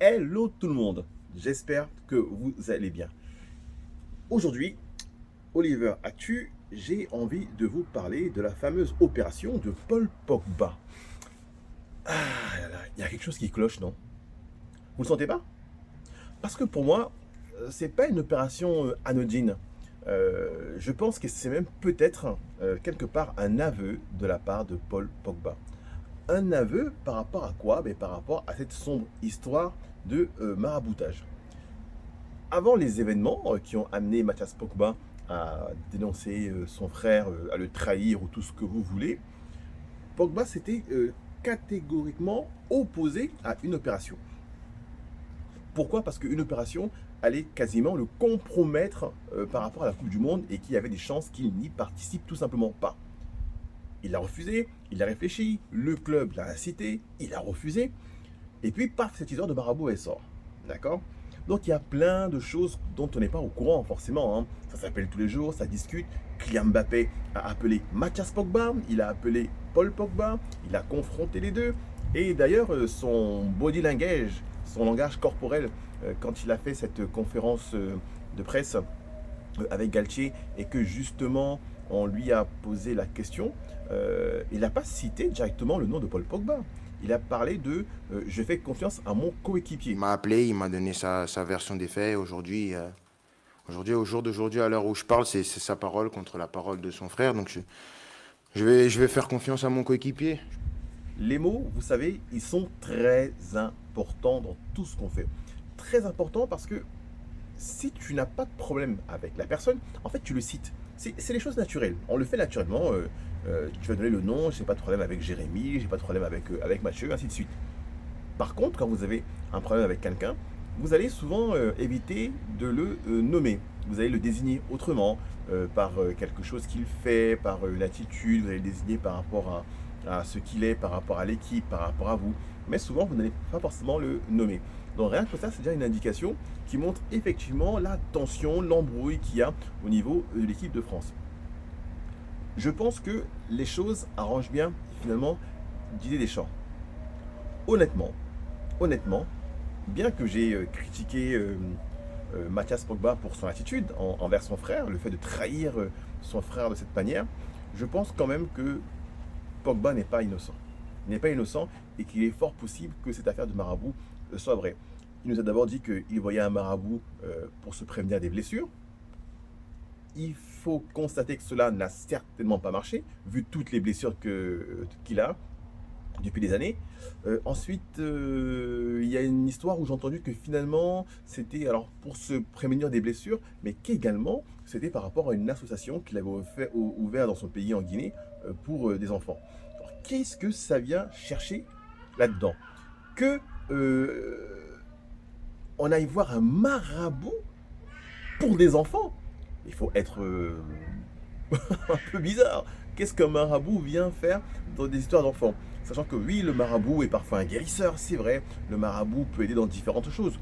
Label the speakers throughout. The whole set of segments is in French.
Speaker 1: Hello tout le monde, j'espère que vous allez bien. Aujourd'hui, Oliver Actu, j'ai envie de vous parler de la fameuse opération de Paul Pogba. Ah là là, il y a quelque chose qui cloche, non? Vous le sentez pas? Parce que pour moi, c'est pas une opération anodine. Je pense que c'est même peut-être quelque part un aveu de la part de Paul Pogba. Un aveu par rapport à quoi? Par rapport à cette sombre histoire de maraboutage. Avant les événements qui ont amené Mathias Pogba à dénoncer son frère, à le trahir ou tout ce que vous voulez, Pogba s'était catégoriquement opposé à une opération. Pourquoi? Parce qu'une opération allait quasiment le compromettre par rapport à la Coupe du Monde et qu'il y avait des chances qu'il n'y participe tout simplement pas. Il a refusé, il a réfléchi, le club l'a incité, il a refusé, et puis paf, cette histoire de marabout elle sort. D'accord? Donc il y a plein de choses dont on n'est pas au courant forcément, hein. Ça s'appelle tous les jours, ça discute. Kylian Mbappé a appelé Mathias Pogba, il a appelé Paul Pogba, il a confronté les deux. Et d'ailleurs, son body language, son langage corporel, quand il a fait cette conférence de presse avec Galtier et que justement on lui a posé la question, il n'a pas cité directement le nom de Paul Pogba. Il a parlé de je fais confiance à mon
Speaker 2: Il
Speaker 1: coéquipier.
Speaker 2: m'a appelé, il m'a donné sa version des faits. Au jour d'aujourd'hui, à l'heure où je parle, c'est sa parole contre la parole de son frère. Donc je vais faire confiance à mon coéquipier.
Speaker 1: Les mots, vous savez, ils sont très importants dans tout ce qu'on fait. Très important parce que si tu n'as pas de problème avec la personne, en fait, tu le cites. C'est les choses naturelles. On le fait naturellement. Tu vas donner le nom, j'ai pas de problème avec Jérémy, j'ai pas de problème avec Mathieu, ainsi de suite. Par contre, quand vous avez un problème avec quelqu'un, vous allez souvent éviter de le nommer. Vous allez le désigner autrement, par quelque chose qu'il fait, par une attitude, vous allez le désigner par rapport à ce qu'il est, par rapport à l'équipe, par rapport à vous. Mais souvent, vous n'allez pas forcément le nommer. Donc rien que ça, c'est déjà une indication qui montre effectivement la tension, l'embrouille qu'il y a au niveau de l'équipe de France. Je pense que les choses arrangent bien finalement Didier Deschamps. Honnêtement, honnêtement, bien que j'ai critiqué Mathias Pogba pour son attitude envers son frère, le fait de trahir son frère de cette manière, je pense quand même que Pogba n'est pas innocent. Il n'est pas innocent et qu'il est fort possible que cette affaire de marabout soit vraie. Il nous a d'abord dit qu'il voyait un marabout pour se prévenir des blessures. Il faut constater que cela n'a certainement pas marché, vu toutes les blessures qu'il a depuis des années. Ensuite, il y a une histoire où j'ai entendu que finalement, c'était alors pour se prémunir des blessures, mais qu'également, c'était par rapport à une association qu'il avait ouvert dans son pays en Guinée pour des enfants. Alors, qu'est-ce que ça vient chercher là-dedans? Que on aille voir un marabout pour des enfants? Il faut être un peu bizarre. Qu'est-ce qu'un marabout vient faire dans des histoires d'enfants? Sachant que oui, le marabout est parfois un guérisseur, c'est vrai. Le marabout peut aider dans différentes choses.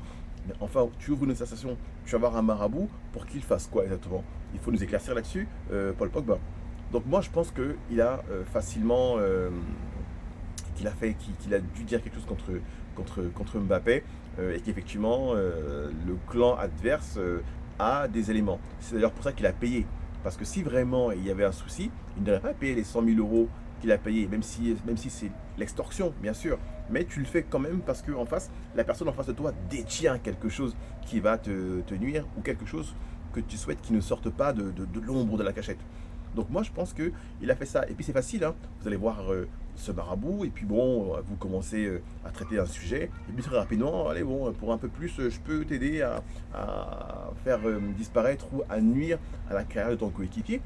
Speaker 1: Mais enfin, tu ouvres une association, tu vas voir un marabout pour qu'il fasse quoi exactement? Il faut nous éclaircir là-dessus, Paul Pogba. Donc moi, je pense qu'il a facilement, qu'il a dû dire quelque chose contre Mbappé et qu'effectivement, le clan adverse a des éléments. C'est d'ailleurs pour ça qu'il a payé. Parce que si vraiment il y avait un souci, il n'aurait pas payé les 100 000 euros qu'il a payé, même si c'est l'extorsion, bien sûr. Mais tu le fais quand même parce que en face, la personne en face de toi détient quelque chose qui va te nuire ou quelque chose que tu souhaites qui ne sorte pas de l'ombre de la cachette. Donc moi je pense qu'il a fait ça. Et puis c'est facile, hein. Vous allez voir ce marabout et puis bon, vous commencez à traiter un sujet. Et puis très rapidement, allez bon, pour un peu plus, je peux t'aider à faire disparaître ou à nuire à la carrière de ton coéquipier.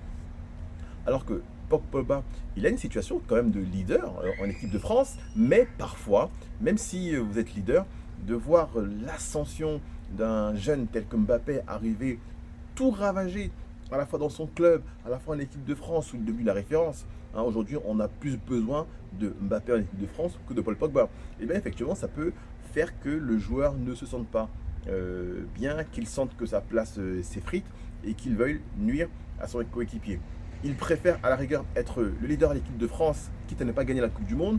Speaker 1: Alors que Pogba, il a une situation quand même de leader en équipe de France, mais parfois, même si vous êtes leader, de voir l'ascension d'un jeune tel que Mbappé arriver tout ravagé, à la fois dans son club, à la fois en équipe de France, où il est devenu la référence. Hein, aujourd'hui, on a plus besoin de Mbappé en équipe de France que de Paul Pogba. Et bien effectivement, ça peut faire que le joueur ne se sente pas bien, qu'il sente que sa place s'effrite et qu'il veuille nuire à son coéquipier. Il préfère à la rigueur être le leader de l'équipe de France, quitte à ne pas gagner la Coupe du Monde,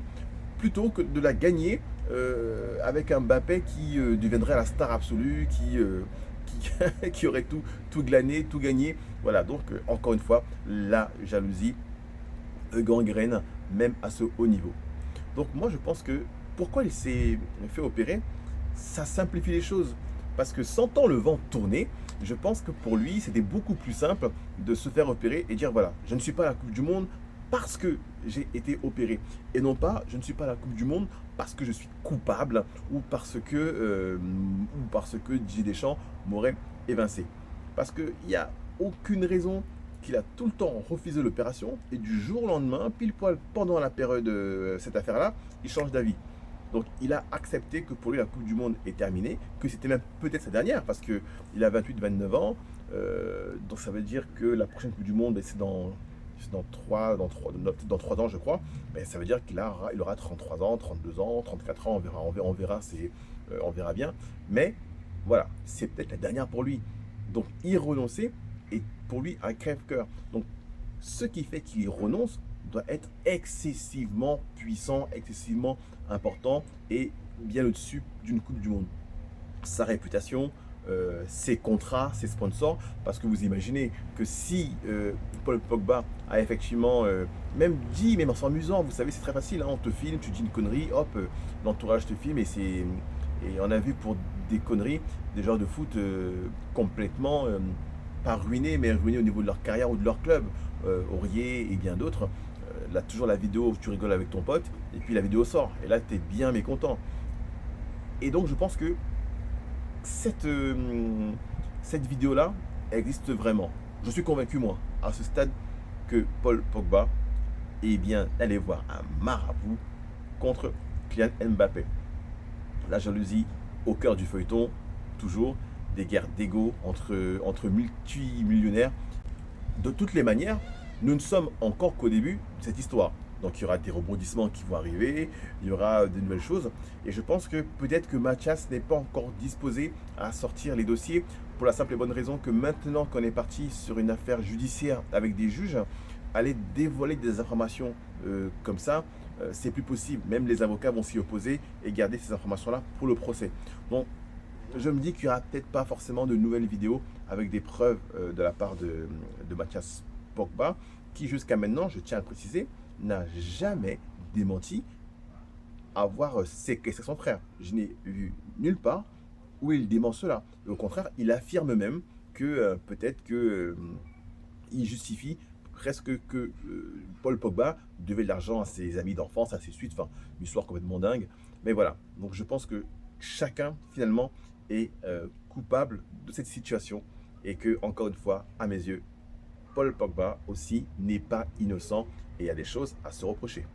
Speaker 1: plutôt que de la gagner avec un Mbappé qui deviendrait la star absolue, qui aurait tout glané, tout gagné. Voilà, donc encore une fois, la jalousie gangrène même à ce haut niveau. Donc moi je pense que pourquoi il s'est fait opérer, ça simplifie les choses. Parce que sentant le vent tourner, je pense que pour lui, c'était beaucoup plus simple de se faire opérer et dire voilà, je ne suis pas à la Coupe du Monde parce que j'ai été opéré. Et non pas, je ne suis pas à la Coupe du Monde parce que je suis coupable ou parce que Didier Deschamps m'aurait évincé. Parce qu'il n'y a aucune raison qu'il a tout le temps refusé l'opération et du jour au lendemain, pile poil pendant la période de cette affaire-là, il change d'avis. Donc il a accepté que pour lui la Coupe du Monde est terminée, que c'était même peut-être sa dernière parce qu'il a 28-29 ans. Donc ça veut dire que la prochaine Coupe du Monde, c'est dans 3 ans je crois. Mais ça veut dire il aura 33 ans, 32 ans, 34 ans, on verra bien. Mais voilà, c'est peut-être la dernière pour lui. Donc y renoncer est pour lui un crève-cœur. Donc ce qui fait qu'il renonce doit être excessivement puissant, excessivement important et bien au-dessus d'une Coupe du Monde. Sa réputation, ses contrats, ses sponsors, parce que vous imaginez que si Paul Pogba a effectivement, même en s'amusant, vous savez, c'est très facile, hein, on te filme, tu dis une connerie, hop, l'entourage te filme et on a vu pour des conneries des joueurs de foot complètement pas ruinés, mais ruinés au niveau de leur carrière ou de leur club. Aurier et bien d'autres. Là, toujours la vidéo où tu rigoles avec ton pote, et puis la vidéo sort. Et là, tu es bien mécontent. Et donc, je pense que cette vidéo-là existe vraiment. Je suis convaincu, moi, à ce stade, que Paul Pogba est bien allé voir un marabout contre Kylian Mbappé. La jalousie au cœur du feuilleton, toujours des guerres d'ego entre multimillionnaires. De toutes les manières, nous ne sommes encore qu'au début de cette histoire. Donc il y aura des rebondissements qui vont arriver, il y aura de nouvelles choses. Et je pense que peut-être que Mathias n'est pas encore disposé à sortir les dossiers pour la simple et bonne raison que maintenant qu'on est parti sur une affaire judiciaire avec des juges, aller dévoiler des informations comme ça, c'est plus possible. Même les avocats vont s'y opposer et garder ces informations-là pour le procès. Donc je me dis qu'il n'y aura peut-être pas forcément de nouvelles vidéos avec des preuves de la part de Mathias Pogba, qui jusqu'à maintenant, je tiens à le préciser, n'a jamais démenti avoir séquestré son frère. Je n'ai vu nulle part où il dément cela. Et au contraire, il affirme même que peut-être que il justifie presque que Paul Pogba devait de l'argent à ses amis d'enfance, à ses suites, enfin, une histoire complètement dingue. Mais voilà, donc je pense que chacun, finalement, est coupable de cette situation et que, encore une fois, à mes yeux, Paul Pogba aussi n'est pas innocent et il y a des choses à se reprocher.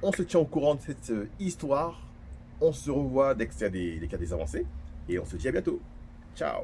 Speaker 1: On se tient au courant de cette histoire, on se revoit dès qu'il y a des avancées et on se dit à bientôt. Ciao.